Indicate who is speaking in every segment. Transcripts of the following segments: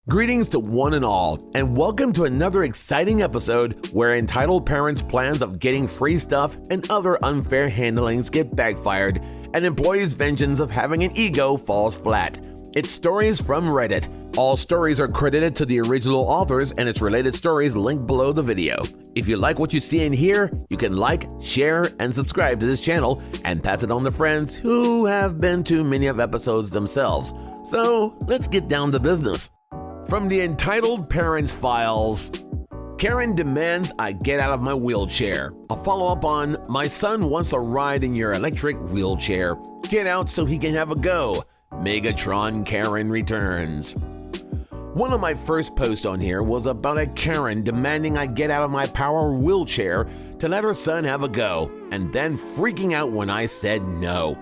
Speaker 1: Greetings to one and all, and welcome to another exciting episode where entitled parents' plans of getting free stuff and other unfair handlings get backfired, and employees' vengeance of having an ego falls flat. It's stories from Reddit. All stories are credited to the original authors, and its related stories linked below the video. If you like what you see and hear, you can like, share, and subscribe to this channel and pass it on to friends who have been to many of episodes themselves. So let's get down to business. From the entitled parents files, Karen demands I get out of my wheelchair. A follow-up on my son wants a ride in your electric wheelchair. Get out so he can have a go. Megatron Karen returns. One of my first posts on here was about a Karen demanding I get out of my power wheelchair to let her son have a go, and then freaking out when I said no.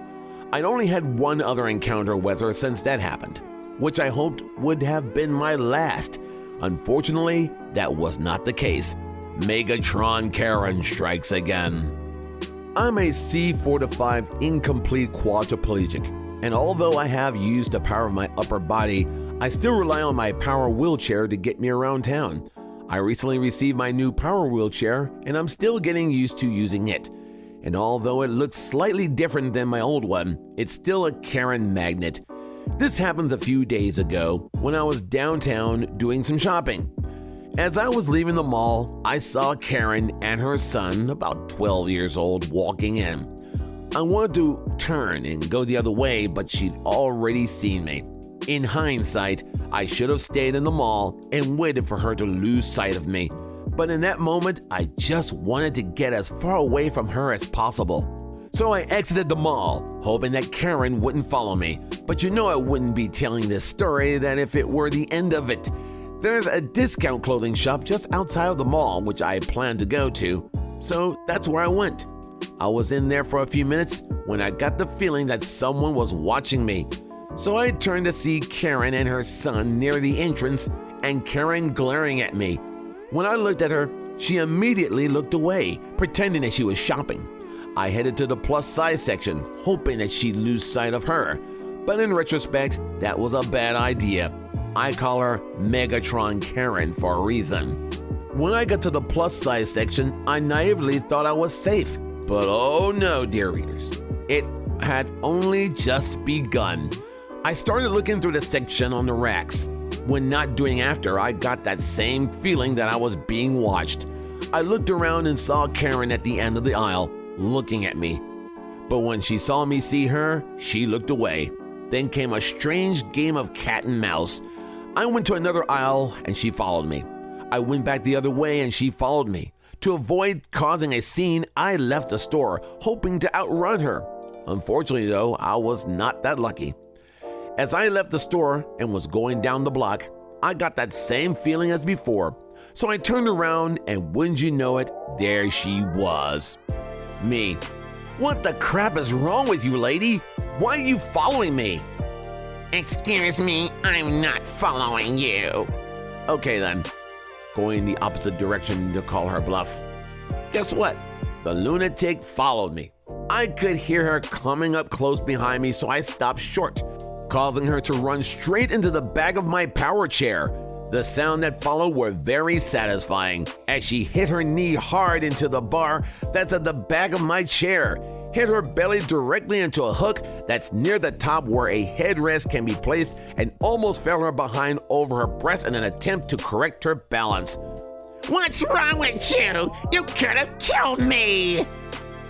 Speaker 1: I'd only had one other encounter with her since that happened, which I hoped would have been my last. Unfortunately, that was not the case. Megatron Karen strikes again. I'm a C4 to 5 incomplete quadriplegic, and although I have used the power of my upper body, I still rely on my power wheelchair to get me around town. I recently received my new power wheelchair, and I'm still getting used to using it. And although it looks slightly different than my old one, it's still a Karen magnet. This happens a few days ago when I was downtown doing some shopping. As I was leaving the mall, I saw Karen and her son, about 12 years old, walking in. I wanted to turn and go the other way, but she'd already seen me. In hindsight, I should have stayed in the mall and waited for her to lose sight of me. But in that moment, I just wanted to get as far away from her as possible. So I exited the mall, hoping that Karen wouldn't follow me. But you know I wouldn't be telling this story that if it were the end of it. There's a discount clothing shop just outside of the mall, which I planned to go to. So that's where I went. I was in there for a few minutes when I got the feeling that someone was watching me. So I turned to see Karen and her son near the entrance and Karen glaring at me. When I looked at her, she immediately looked away, pretending that she was shopping. I headed to the plus size section, hoping that she'd lose sight of her. But in retrospect, that was a bad idea. I call her Megatron Karen for a reason. When I got to the plus size section, I naively thought I was safe. But oh no, dear readers, it had only just begun. I started looking through the section on the racks. When not doing after, I got that same feeling that I was being watched. I looked around and saw Karen at the end of the aisle, looking at me. But when she saw me see her, she looked away. Then came a strange game of cat and mouse. I went to another aisle and she followed me. I went back the other way and she followed me. To avoid causing a scene, I left the store, hoping to outrun her. Unfortunately though, I was not that lucky. As I left the store and was going down the block, I got that same feeling as before. So I turned around and wouldn't you know it, there she was. Me. What the crap is wrong with you, lady? Why are you following me?
Speaker 2: Excuse me, I'm not following you.
Speaker 1: Okay then. Going the opposite direction to call her bluff. Guess what? The lunatic followed me. I could hear her coming up close behind me, so I stopped short, causing her to run straight into the back of my power chair. The sound that followed were very satisfying as she hit her knee hard into the bar that's at the back of my chair, hit her belly directly into a hook that's near the top where a headrest can be placed, and almost fell her behind over her breast in an attempt to correct her balance.
Speaker 2: What's wrong with you? You could have killed me!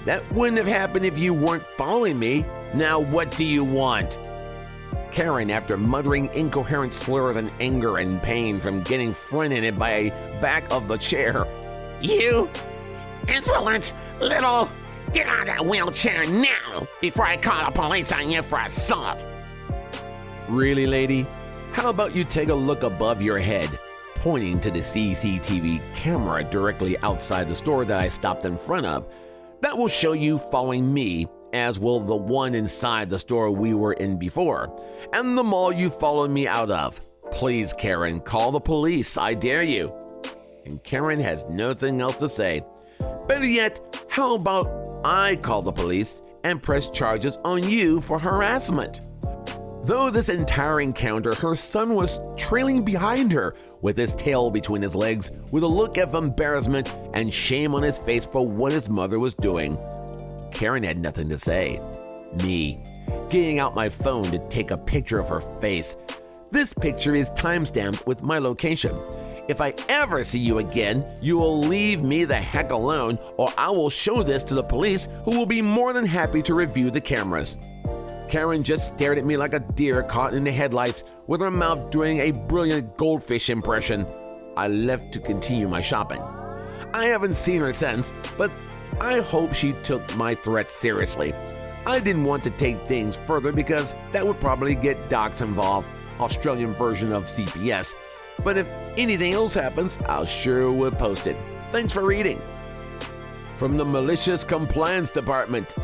Speaker 1: That wouldn't have happened if you weren't following me. Now what do you want? Karen, after muttering incoherent slurs in anger and pain from getting front-ended by a back of the chair.
Speaker 2: You insolent little... Get out of that wheelchair now before I call the police on you for assault.
Speaker 1: Really, lady? How about you take a look above your head, pointing to the CCTV camera directly outside the store that I stopped in front of. That will show you following me, as will the one inside the store we were in before, and the mall you followed me out of. Please, Karen, call the police, I dare you. And Karen has nothing else to say. Better yet, how about I call the police and press charges on you for harassment? Though this entire encounter, her son was trailing behind her with his tail between his legs, with a look of embarrassment and shame on his face for what his mother was doing. Karen had nothing to say. Me, getting out my phone to take a picture of her face. This picture is timestamped with my location. If I ever see you again, you will leave me the heck alone, or I will show this to the police, who will be more than happy to review the cameras. Karen just stared at me like a deer caught in the headlights, with her mouth doing a brilliant goldfish impression. I left to continue my shopping. I haven't seen her since, but I hope she took my threat seriously. I didn't want to take things further because that would probably get docs involved, Australian version of CPS. But if anything else happens, I'll sure would post it. Thanks for reading. From the Malicious Compliance Department.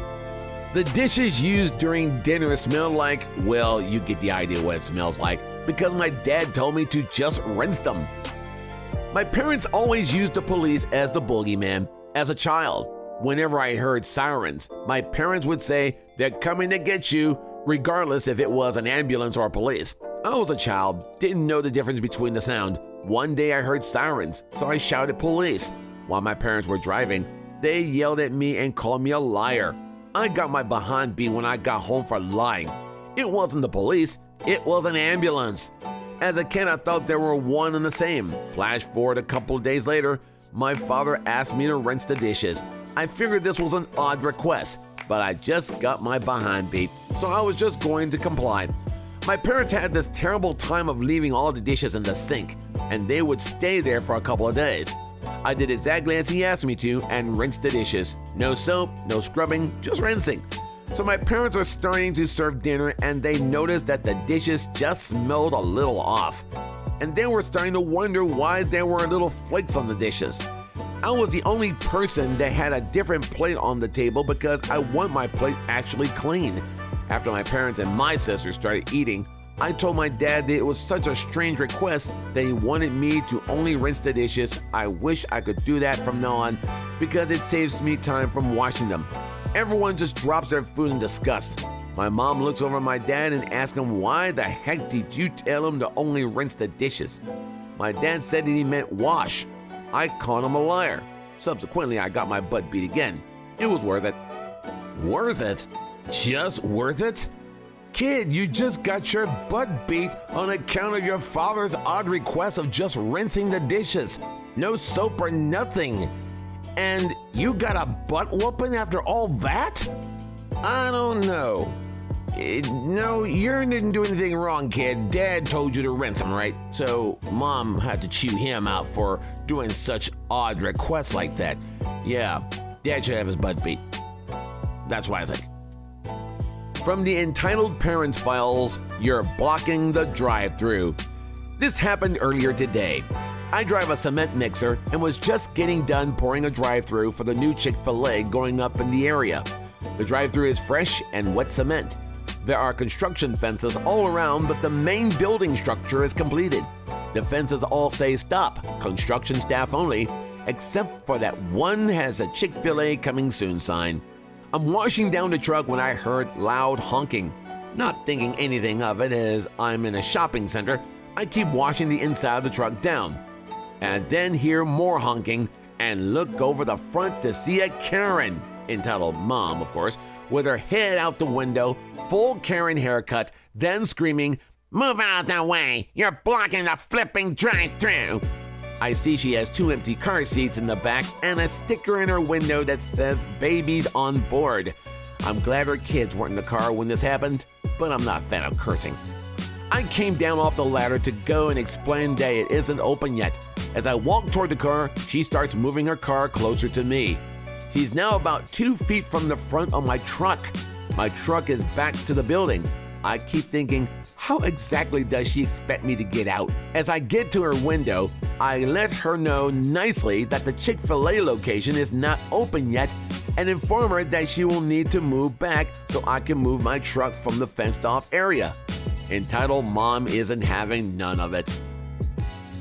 Speaker 1: The dishes used during dinner smell like, well, you get the idea what it smells like, because my dad told me to just rinse them. My parents always used the police as the boogeyman. As a child, whenever I heard sirens, my parents would say, "They're coming to get you," regardless if it was an ambulance or police. I was a child, didn't know the difference between the sound. One day I heard sirens, so I shouted police. While my parents were driving, they yelled at me and called me a liar. I got my behind beat when I got home for lying. It wasn't the police, it was an ambulance. As a kid, I thought they were one and the same. Flash forward a couple of days later, my father asked me to rinse the dishes. I figured this was an odd request, but I just got my behind beat, so I was just going to comply. My parents had this terrible time of leaving all the dishes in the sink, and they would stay there for a couple of days. I did exactly as he asked me to and rinsed the dishes. No soap, no scrubbing, just rinsing. So my parents are starting to serve dinner and they noticed that the dishes just smelled a little off. And they were starting to wonder why there were little flakes on the dishes. I was the only person that had a different plate on the table because I want my plate actually clean. After my parents and my sister started eating, I told my dad that it was such a strange request that he wanted me to only rinse the dishes. I wish I could do that from now on because it saves me time from washing them. Everyone just drops their food in disgust. My mom looks over at my dad and asks him, "Why the heck did you tell him to only rinse the dishes?" My dad said that he meant wash. I called him a liar. Subsequently, I got my butt beat again. It was worth it. Worth it? Just worth it? Kid, you just got your butt beat on account of your father's odd request of just rinsing the dishes. No soap or nothing. And you got a butt whooping after all that? I don't know. No, you didn't do anything wrong, kid. Dad told you to rinse them, right? So Mom had to chew him out for doing such odd requests like that. Yeah, Dad should have his butt beat. That's what I think. From the Entitled Parents Files, you're blocking the drive-thru. This happened earlier today. I drive a cement mixer and was just getting done pouring a drive-thru for the new Chick-fil-A going up in the area. The drive-thru is fresh and wet cement. There are construction fences all around, but the main building structure is completed. The fences all say stop, construction staff only, except for that one has a Chick-fil-A coming soon sign. I'm washing down the truck when I heard loud honking. Not thinking anything of it as I'm in a shopping center, I keep washing the inside of the truck down. And then hear more honking and look over the front to see a Karen, entitled Mom, of course, with her head out the window, full Karen haircut, then screaming,
Speaker 2: "Move out of the way! You're blocking the flipping drive-thru!"
Speaker 1: I see she has 2 empty car seats in the back and a sticker in her window that says babies on board. I'm glad her kids weren't in the car when this happened, but I'm not a fan of cursing. I came down off the ladder to go and explain that it isn't open yet. As I walk toward the car, she starts moving her car closer to me. She's now about 2 feet from the front of my truck. My truck is back to the building. I keep thinking, how exactly does she expect me to get out? As I get to her window, I let her know nicely that the Chick-fil-A location is not open yet and inform her that she will need to move back so I can move my truck from the fenced-off area. Entitled Mom isn't having none of it.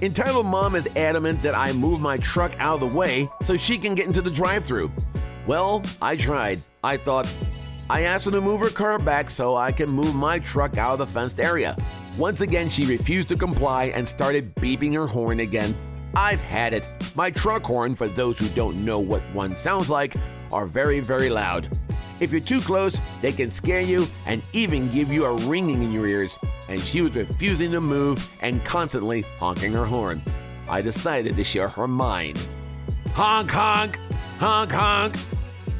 Speaker 1: Entitled Mom is adamant that I move my truck out of the way so she can get into the drive-thru. Well, I tried. I thought, I asked her to move her car back so I can move my truck out of the fenced area. Once again, she refused to comply and started beeping her horn again. I've had it. My truck horn, for those who don't know what one sounds like, are very, very loud. If you're too close, they can scare you and even give you a ringing in your ears. And she was refusing to move and constantly honking her horn. I decided to share her mind. Honk, honk, honk, honk.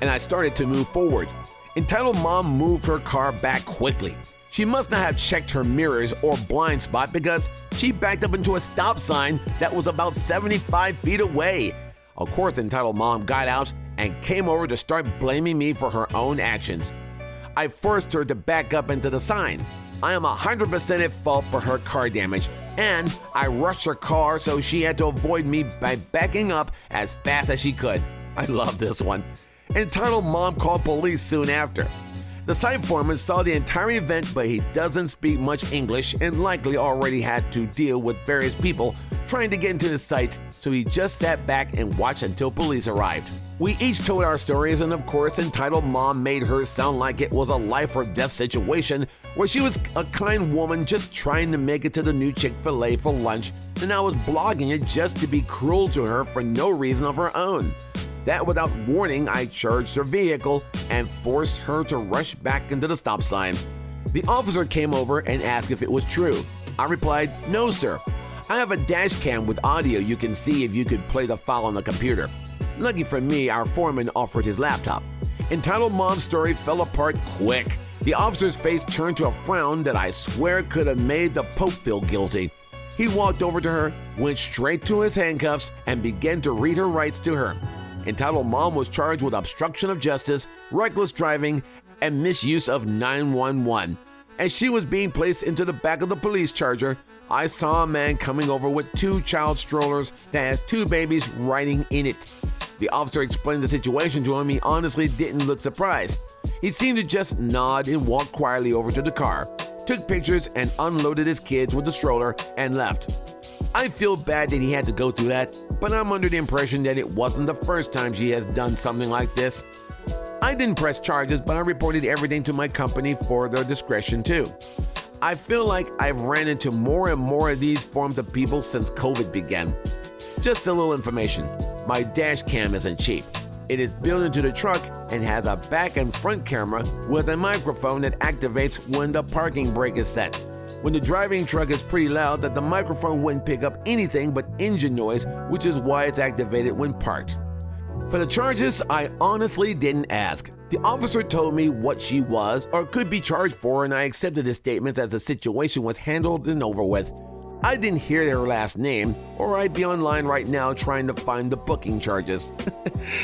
Speaker 1: And I started to move forward. Entitled Mom moved her car back quickly. She must not have checked her mirrors or blind spot because she backed up into a stop sign that was about 75 feet away. Of course, Entitled Mom got out and came over to start blaming me for her own actions. I forced her to back up into the sign. I am 100% at fault for her car damage, and I rushed her car so she had to avoid me by backing up as fast as she could. I love this one. Entitled Mom called police soon after. The site foreman saw the entire event, but he doesn't speak much English and likely already had to deal with various people trying to get into the site, so he just sat back and watched until police arrived. We each told our stories, and of course, Entitled Mom made hers sound like it was a life or death situation where she was a kind woman just trying to make it to the new Chick-fil-A for lunch, and I was blogging it just to be cruel to her for no reason of her own. That without warning, I charged her vehicle and forced her to rush back into the stop sign. The officer came over and asked if it was true. I replied, "No, sir. I have a dash cam with audio you can see if you could play the file on the computer." Lucky for me, our foreman offered his laptop. Entitled Mom's story fell apart quick. The officer's face turned to a frown that I swear could have made the Pope feel guilty. He walked over to her, went straight to his handcuffs, and began to read her rights to her. Entitled Mom was charged with obstruction of justice, reckless driving, and misuse of 911. As she was being placed into the back of the police charger, I saw a man coming over with 2 child strollers that has 2 babies riding in it. The officer explained the situation to him. He honestly didn't look surprised. He seemed to just nod and walk quietly over to the car, took pictures and unloaded his kids with the stroller and left. I feel bad that he had to go through that, but I'm under the impression that it wasn't the first time she has done something like this. I didn't press charges, but I reported everything to my company for their discretion too. I feel like I've ran into more and more of these forms of people since COVID began. Just a little information, my dash cam isn't cheap. It is built into the truck and has a back and front camera with a microphone that activates when the parking brake is set. When the driving truck is pretty loud, that the microphone wouldn't pick up anything but engine noise, which is why it's activated when parked. For the charges, I honestly didn't ask. The officer told me what she was or could be charged for, and I accepted his statements as the situation was handled and over with. I didn't hear her last name, or I'd be online right now trying to find the booking charges.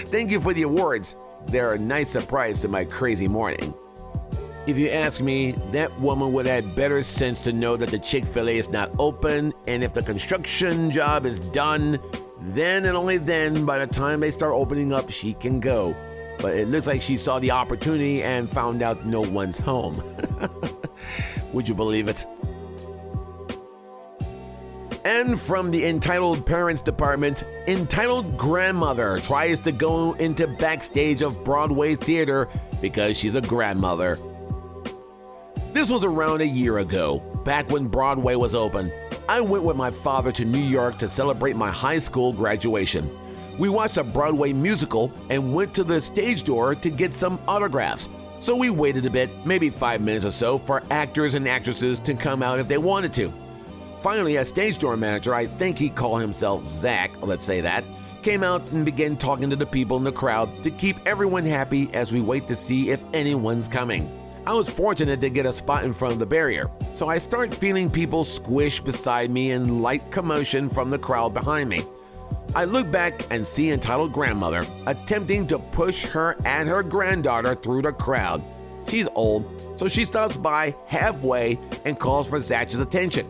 Speaker 1: Thank you for the awards. They're a nice surprise to my crazy morning. If you ask me, that woman would have had better sense to know that the Chick-fil-A is not open, and if the construction job is done, then and only then, by the time they start opening up, she can go. But it looks like she saw the opportunity and found out no one's home. Would you believe it? And from the Entitled Parents Department, Entitled Grandmother tries to go into backstage of Broadway theater because she's a grandmother. This was around a year ago, back when Broadway was open. I went with my father to New York to celebrate my high school graduation. We watched a Broadway musical and went to the stage door to get some autographs. So we waited a bit, maybe 5 minutes or so, for actors and actresses to come out if they wanted to. Finally, a stage door manager, I think he called himself Zach, let's say that, came out and began talking to the people in the crowd to keep everyone happy as we wait to see if anyone's coming. I was fortunate to get a spot in front of the barrier, so I start feeling people squish beside me and light commotion from the crowd behind me. I look back and see Entitled Grandmother attempting to push her and her granddaughter through the crowd. She's old, so she stops by halfway and calls for Zach's attention.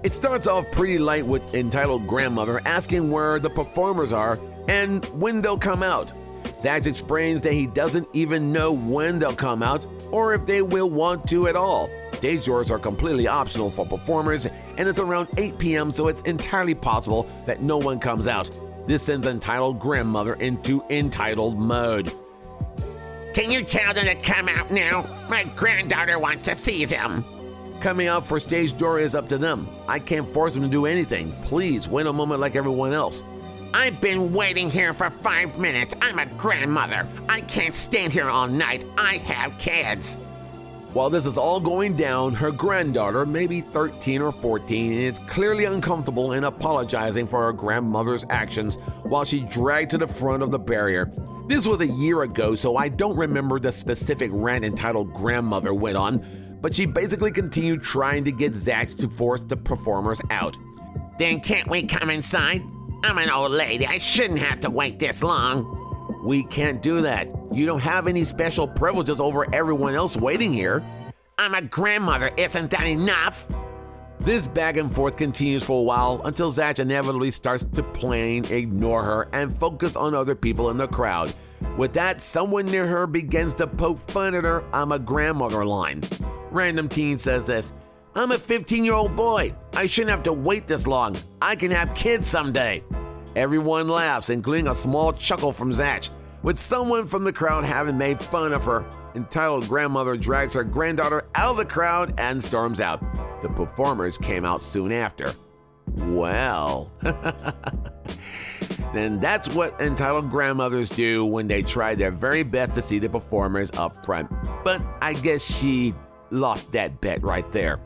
Speaker 1: It starts off pretty light with Entitled Grandmother asking where the performers are and when they'll come out. Zach explains that he doesn't even know when they'll come out or if they will want to at all. Stage doors are completely optional for performers, and it's around 8 p.m., so it's entirely possible that no one comes out. This sends Entitled Grandmother into entitled mode.
Speaker 2: Can you tell them to come out now? My granddaughter wants to see them.
Speaker 1: Coming out for stage door is up to them. I can't force them to do anything. Please, wait a moment like everyone else.
Speaker 2: I've been waiting here for 5 minutes. I'm a grandmother. I can't stand here all night. I have kids.
Speaker 1: While this is all going down, her granddaughter, maybe 13 or 14, is clearly uncomfortable and apologizing for her grandmother's actions while she dragged to the front of the barrier. This was a year ago, so I don't remember the specific rant entitled Grandmother went on, but she basically continued trying to get Zach to force the performers out.
Speaker 2: Then can't we come inside? I'm an old lady. I shouldn't have to wait this long.
Speaker 1: We can't do that. You don't have any special privileges over everyone else waiting here.
Speaker 2: I'm a grandmother. Isn't that enough?
Speaker 1: This back and forth continues for a while until Zach inevitably starts to plain ignore her and focus on other people in the crowd. With that, someone near her begins to poke fun at her "I'm a grandmother" line. Random teen says this: "I'm a 15-year-old boy. I shouldn't have to wait this long. I can have kids someday." Everyone laughs, including a small chuckle from Zach. With someone from the crowd having made fun of her, entitled grandmother drags her granddaughter out of the crowd and storms out. The performers came out soon after. Well, then that's what entitled grandmothers do when they try their very best to see the performers up front. But I guess she lost that bet right there.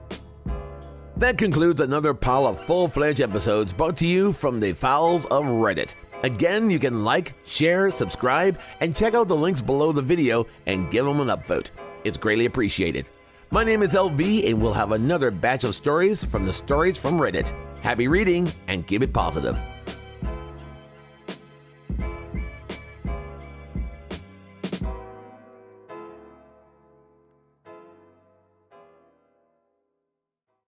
Speaker 1: That concludes another pile of full-fledged episodes brought to you from the fowls of Reddit. Again, you can like, share, subscribe, and check out the links below the video and give them an upvote. It's greatly appreciated. My name is LV, and we'll have another batch of stories from the Stories from Reddit. Happy reading, and keep it positive.